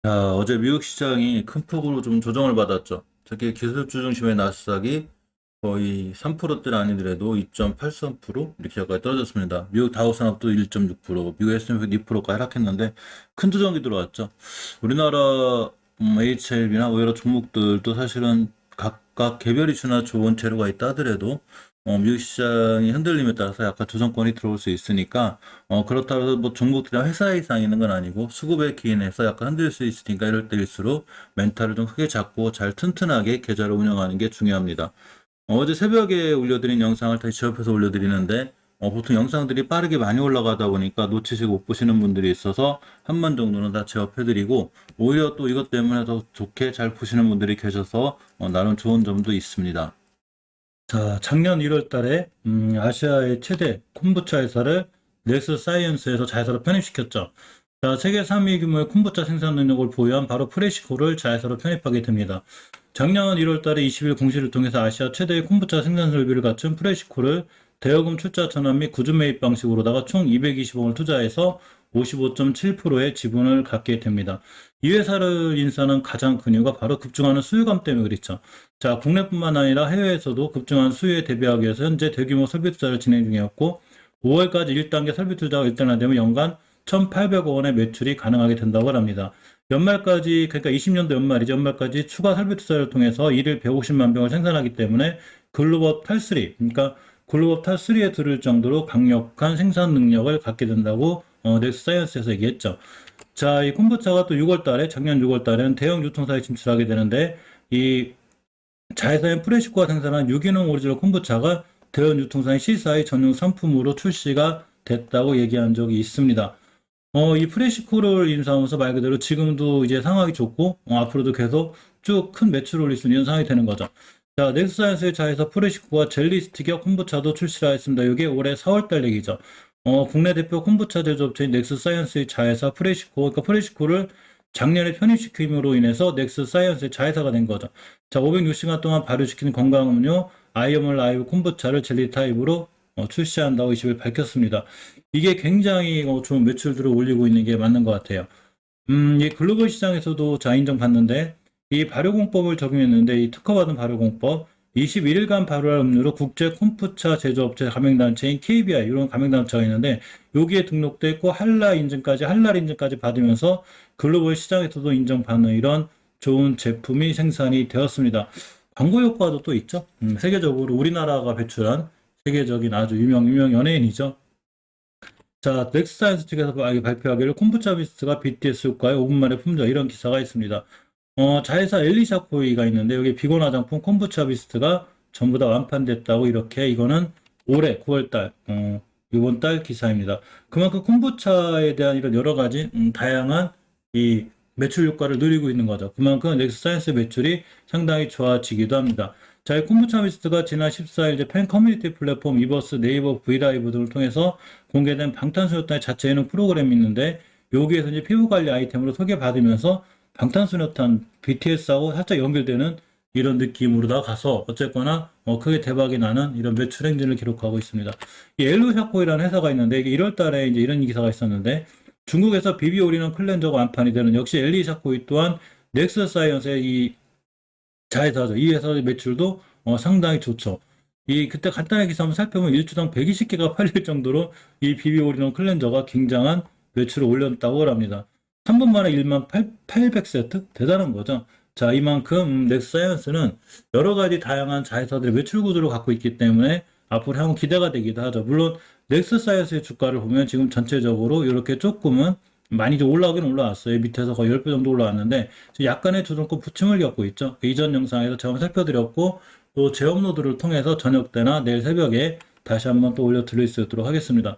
자, 어제 미국 시장이 큰 폭으로 좀 조정을 받았죠. 특히 기술주 중심의 나스닥이 거의 3%대는 아니더라도 2.83% 이렇게 가까이 떨어졌습니다. 미국 다우산업도 1.6%, 미국 S&P 2%가 하락했는데 큰 조정이 들어왔죠. 우리나라 HLB나 뭐 여러 종목들도 사실은 각각 개별 이슈나 좋은 재료가 있다 하더라도 미국 시장이 흔들림에 따라서 약간 조정권이 들어올 수 있으니까 그렇다고 해서 뭐 종목들이나 회사 이상 있는 건 아니고 수급에 기인해서 약간 흔들릴 수 있으니까 이럴 때일수록 멘탈을 좀 크게 잡고 잘 튼튼하게 계좌를 운영하는 게 중요합니다. 어제 새벽에 올려드린 영상을 다시 재업해서 올려드리는데 보통 영상들이 빠르게 많이 올라가다 보니까 놓치시고 못 보시는 분들이 있어서 한 번 정도는 다 재업해드리고 오히려 또 이것 때문에 더 좋게 잘 보시는 분들이 계셔서 나름 좋은 점도 있습니다. 자, 작년 1월 달에 아시아의 최대 콤부차 회사를 넥스사이언스에서 자회사로 편입시켰죠. 자, 세계 3위 규모의 콤부차 생산 능력을 보유한 바로 프레시코를 자회사로 편입하게 됩니다. 작년 1월 달에 20일 공시를 통해서 아시아 최대의 콤부차 생산 설비를 갖춘 프레시코를 대여금 출자 전환 및 구주 매입 방식으로다가 총 220억을 투자해서 55.7%의 지분을 갖게 됩니다. 이 회사를 인수하는 가장 큰 이유가 바로 급증하는 수요감 때문에 그렇죠. 자, 국내뿐만 아니라 해외에서도 급증한 수요에 대비하기 위해서 현재 대규모 설비 투자를 진행 중이었고 5월까지 1단계 설비 투자가 일단화되면 연간 1,800억 원의 매출이 가능하게 된다고 합니다. 연말까지, 그러니까 20년도 연말이죠. 연말까지 추가 설비 투자를 통해서 일일 150만 병을 생산하기 때문에 글로벌 탑3, 그러니까 글로벌 탑3에 들을 정도로 강력한 생산 능력을 갖게 된다고 넥스사이언스에서 얘기했죠. 자, 이 콤부차가 또 6월 달에, 작년 6월 달에는 대형 유통사에 진출하게 되는데 이 자회사인 프레시코가 생산한 유기농 오리지널 콤부차가 대형 유통사인 C사의 전용 상품으로 출시가 됐다고 얘기한 적이 있습니다. 이 프레시코를 인수하면서 말 그대로 지금도 이제 상황이 좋고, 앞으로도 계속 쭉 큰 매출을 올릴 수 있는 상황이 되는 거죠. 자, 넥스사이언스의 자회사 프레시코가 젤리 스틱형 콤부차도 출시를 했습니다. 이게 올해 4월달 얘기죠. 국내 대표 콤부차 제조업체인 넥스사이언스의 자회사 프레시코, 그러니까 프레시코를 작년에 편입시킴으로 인해서 넥스사이언스의 자회사가 된 거죠. 자, 506시간 동안 발효시킨 건강음료 아이엄을 라이브 콤부차를 젤리 타입으로 출시한다고 20일 밝혔습니다. 이게 굉장히 좋은 매출들을 올리고 있는 게 맞는 것 같아요. 이 글로벌 시장에서도 자 인정받는데 이 발효공법을 적용했는데 이 특허받은 발효공법 21일간 발효할 음료로 국제 콤부차 제조업체 가맹단체인 KBI 이런 가맹단체가 있는데 여기에 등록돼 있고 할랄 인증까지 받으면서 글로벌 시장에서도 인정받는 이런 좋은 제품이 생산이 되었습니다. 광고 효과도 또 있죠. 세계적으로 우리나라가 배출한 세계적인 아주 유명 연예인이죠. 자, 넥스사이언스 측에서 발표하기를 콤부차 미스트가 BTS 효과의 5분 만에 품절 이런 기사가 있습니다. 자회사 엘리샤 코이가 있는데 여기 비건 화장품 콤부차 미스트가 전부 다 완판됐다고 이렇게 이거는 올해 9월달 이번 달 기사입니다. 그만큼 콤부차에 대한 이런 여러 가지 다양한 이 매출 효과를 누리고 있는 거죠. 그만큼 넥스사이언스 매출이 상당히 좋아지기도 합니다. 자, 이 콤부차 미스트가 지난 14일 이제 팬 커뮤니티 플랫폼 이버스, 네이버 브이라이브 등을 통해서 공개된 방탄소년단의 자체 예능 프로그램이 있는데 여기에서 이제 피부 관리 아이템으로 소개받으면서 방탄소년단 BTS하고 살짝 연결되는 이런 느낌으로 가서 어쨌거나 크게 대박이 나는 이런 매출 행진을 기록하고 있습니다. 이 엘루샤코이라는 회사가 있는데 이게 1월 달에 이제 이런 기사가 있었는데 중국에서 비비올리는 클렌저가 완판이 되는 역시 엘리샤코이 또한 넥스사이언스의 이 자회사죠. 이 회사의 매출도 상당히 좋죠. 이 그때 간단하게 기사 한번 살펴보면 일주당 120개가 팔릴 정도로 이 비비 올인원 클렌저가 굉장한 매출을 올렸다고 합니다. 3분 만에 1만 800세트? 대단한 거죠. 자, 이만큼 넥스사이언스는 여러 가지 다양한 자회사들의 매출 구조를 갖고 있기 때문에 앞으로 향후 기대가 되기도 하죠. 물론 넥스사이언스의 주가를 보면 지금 전체적으로 이렇게 조금은 많이 좀 올라오긴 올라왔어요. 밑에서 거의 10배 정도 올라왔는데 약간의 조정권 부침을 겪고 있죠. 이전 영상에서 제가 살펴드렸고 또 재업로드를 통해서 저녁 때나 내일 새벽에 다시 한번 또 올려드릴 수 있도록 하겠습니다.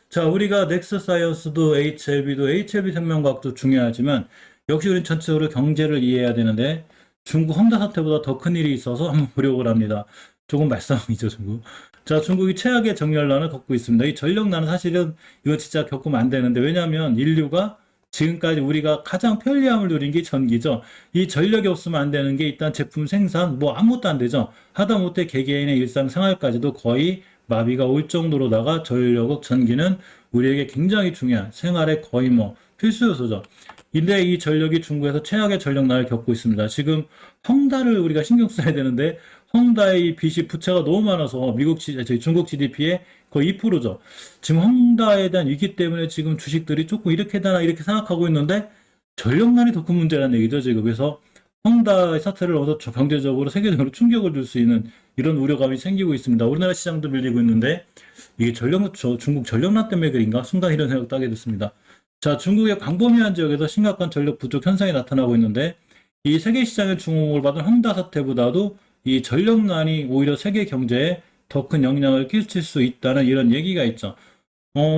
자, 우리가 넥스사이언스도 HLB도 HLB 생명과학도 중요하지만 역시 우리는 전체적으로 경제를 이해해야 되는데 중국 헝다 사태보다 더 큰 일이 있어서 한번 보려고 합니다. 조금 말싸움이죠, 중국. 자, 중국이 최악의 정열난을 겪고 있습니다. 이 전력난은 사실은 이거 진짜 겪으면 안 되는데 왜냐하면 인류가 지금까지 우리가 가장 편리함을 누린 게 전기죠. 이 전력이 없으면 안 되는 게 일단 제품 생산 뭐 아무것도 안 되죠. 하다못해 개개인의 일상생활까지도 거의 마비가 올 정도로다가 전력은 전기는 우리에게 굉장히 중요한 생활의 거의 뭐 필수 요소죠. 근데 이 전력이 중국에서 최악의 전력난을 겪고 있습니다. 지금 헝다를 우리가 신경 써야 되는데 헝다의 빚이 부채가 너무 많아서 저희 중국 GDP의 거의 2%죠. 지금 헝다에 대한 위기 때문에 지금 주식들이 조금 이렇게 되나 이렇게 생각하고 있는데 전력난이 더 큰 문제라는 얘기죠, 지금. 그래서 헝다의 사태를 얻어 경제적으로 세계적으로 충격을 줄 수 있는 이런 우려감이 생기고 있습니다. 우리나라 시장도 밀리고 있는데 이게 중국 전력난 때문에 그런가? 순간 이런 생각도 하게 됐습니다. 자, 중국의 광범위한 지역에서 심각한 전력 부족 현상이 나타나고 있는데 이 세계 시장의 주목을 받은 헝다 사태보다도 이 전력난이 오히려 세계 경제에 더 큰 영향을 끼칠 수 있다는 이런 얘기가 있죠.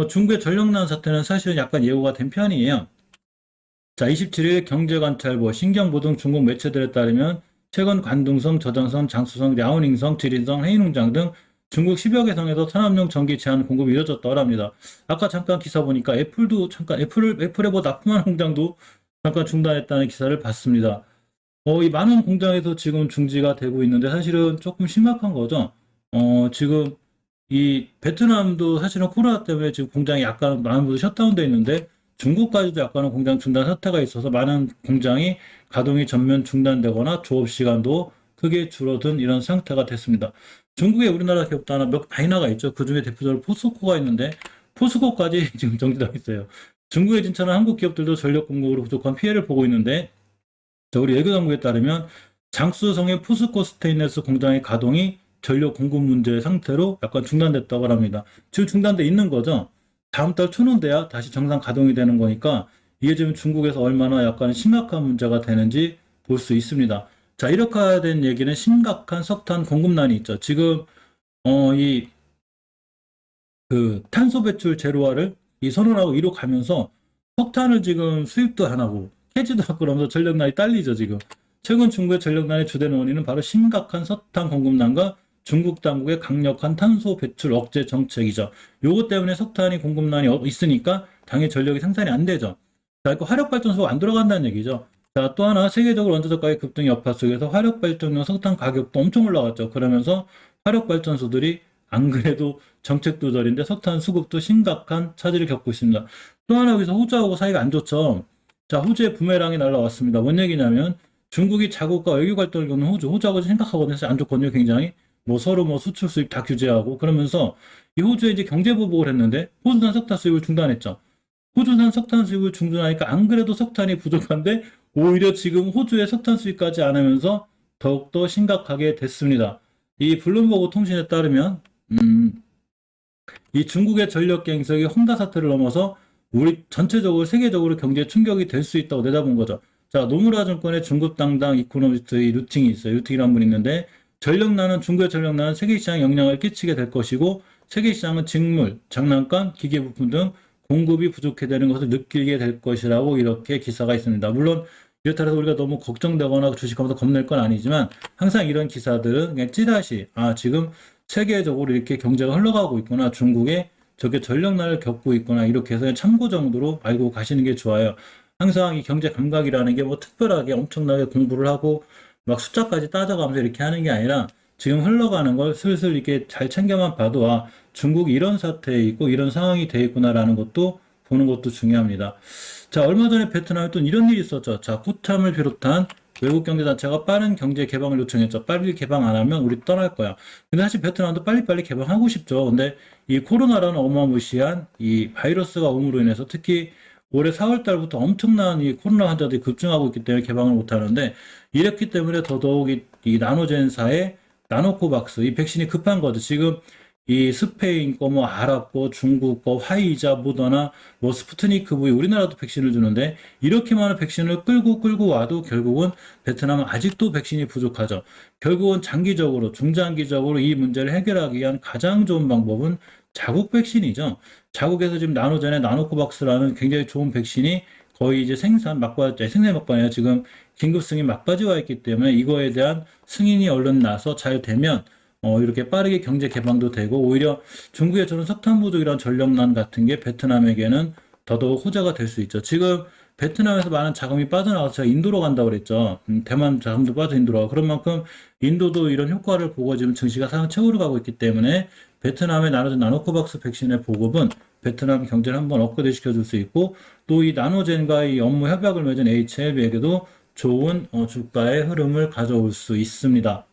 중국의 전력난 사태는 사실은 약간 예고가 된 편이에요. 자, 27일 경제관찰부, 신경보 등 중국 매체들에 따르면 최근 관둥성, 저장성, 장수성, 랴오닝성, 지린성, 헤이농장 등 중국 10여 개 성에서 산업용 전기 제한 공급이 이뤄졌더랍니다. 아까 잠깐 기사 보니까 애플의 뭐 납품하는 공장도 잠깐 중단했다는 기사를 봤습니다. 이 많은 공장에서 지금 중지가 되고 있는데 사실은 조금 심각한 거죠. 지금 이 베트남도 사실은 코로나 때문에 지금 공장이 약간 많은 부분 셧다운돼 있는데 중국까지도 약간은 공장 중단 사태가 있어서 많은 공장이 가동이 전면 중단되거나 조업 시간도 크게 줄어든 이런 상태가 됐습니다. 중국에 우리나라 기업도 하나 많이 나가 있죠. 그 중에 대표적으로 포스코가 있는데 포스코까지 지금 정지되어 있어요. 중국에 진출한 한국 기업들도 전력 공급으로 부족한 피해를 보고 있는데 우리 외교당국에 따르면 장수성의 포스코 스테인레스 공장의 가동이 전력 공급 문제 상태로 약간 중단됐다고 합니다. 지금 중단돼 있는 거죠. 다음 달 초는 돼야 다시 정상 가동이 되는 거니까 이게 지금 중국에서 얼마나 약간 심각한 문제가 되는지 볼 수 있습니다. 자, 이렇게 된 얘기는 심각한 석탄 공급난이 있죠. 지금 이 그 탄소 배출 제로화를 이 선언하고 이로 가면서 석탄을 지금 수입도 안 하고 캐지도 않고 그러면서 전력난이 딸리죠, 지금. 최근 중국의 전력난의 주된 원인은 바로 심각한 석탄 공급난과 중국 당국의 강력한 탄소 배출 억제 정책이죠. 요것 때문에 석탄이 공급난이 있으니까 당연히 전력이 생산이 안 되죠. 자, 그 화력발전소가 안 돌아간다는 얘기죠. 자, 또 하나 세계적으로 원자력 가격 급등 여파 속에서 화력발전용 석탄 가격도 엄청 올라갔죠. 그러면서 화력발전소들이 안 그래도 정책 도절인데 석탄 수급도 심각한 차질을 겪고 있습니다. 또 하나 여기서 호주하고 사이가 안 좋죠. 자, 호주에 부메랑이 날라왔습니다. 뭔 얘기냐면 중국이 자국과 외교 갈등을 겪는 호주하고 생각하거든요. 안 좋거든요, 굉장히. 뭐 서로 뭐 수출 수입 다 규제하고 그러면서 이 호주에 이제 경제 보복을 했는데 호주산 석탄 수입을 중단했죠. 호주산 석탄 수입을 중단하니까 안 그래도 석탄이 부족한데 오히려 지금 호주의 석탄 수입까지 안 하면서 더욱더 심각하게 됐습니다. 이 블룸버그 통신에 따르면 이 중국의 전력 경색이 헝다 사태를 넘어서 우리 전체적으로 세계적으로 경제 충격이 될 수 있다고 내다본 거죠. 자, 노무라 증권의 중국 당당 이코노미스트의 루팅이 있어요. 루팅이라는 분이 있는데 중국의 전력난은 세계 시장에 영향을 끼치게 될 것이고 세계 시장은 직물, 장난감, 기계 부품 등 공급이 부족해 되는 것을 느끼게 될 것이라고 이렇게 기사가 있습니다. 물론 이렇다 해서 우리가 너무 걱정되거나 주식하면서 겁낼 건 아니지만 항상 이런 기사들은 그냥 찌라시 지금 세계적으로 이렇게 경제가 흘러가고 있구나, 중국에 저게 전력난을 겪고 있구나, 이렇게 해서 참고 정도로 알고 가시는 게 좋아요. 항상 이 경제 감각이라는 게 뭐 특별하게 엄청나게 공부를 하고 막 숫자까지 따져가면서 이렇게 하는 게 아니라 지금 흘러가는 걸 슬슬 이렇게 잘 챙겨만 봐도 중국이 이런 사태에 있고 이런 상황이 돼 있구나라는 것도 보는 것도 중요합니다. 자, 얼마 전에 베트남에 또 이런 일이 있었죠. 자, 쿠참을 비롯한 외국 경제단체가 빠른 경제 개방을 요청했죠. 빨리 개방 안 하면 우리 떠날 거야. 근데 사실 베트남도 빨리빨리 개방하고 싶죠. 근데 이 코로나라는 어마무시한 이 바이러스가 옴으로 인해서 특히 올해 4월 달부터 엄청난 이 코로나 환자들이 급증하고 있기 때문에 개방을 못 하는데 이렇기 때문에 더더욱 이 나노젠사의 나노코박스 이 백신이 급한 거죠. 지금 이 스페인 거, 뭐 아랍 거, 중국 거, 화이자, 모더나, 뭐 스푸트니크 V 우리나라도 백신을 주는데 이렇게 많은 백신을 끌고 와도 결국은 베트남은 아직도 백신이 부족하죠. 결국은 장기적으로, 중장기적으로 이 문제를 해결하기 위한 가장 좋은 방법은 자국 백신이죠. 자국에서 지금 나노젠의 나노코박스라는 굉장히 좋은 백신이 거의 이제 생산 막바지 아니라 지금 긴급 승인 막바지 와 있기 때문에 이거에 대한 승인이 얼른 나서 잘 되면 이렇게 빠르게 경제 개방도 되고 오히려 중국의 저런 석탄 부족이란 전력난 같은 게 베트남에게는 더더욱 호재가 될 수 있죠. 지금 베트남에서 많은 자금이 빠져나가서 제가 인도로 간다고 그랬죠. 대만 자금도 빠져 인도로 가고 그런 만큼 인도도 이런 효과를 보고 지금 증시가 상승 최고로 가고 있기 때문에 베트남의 나노코박스 백신의 보급은 베트남 경제를 한번 업그레이드 시켜줄 수 있고, 또 이 나노젠과의 업무 협약을 맺은 HLB에게도 좋은 주가의 흐름을 가져올 수 있습니다.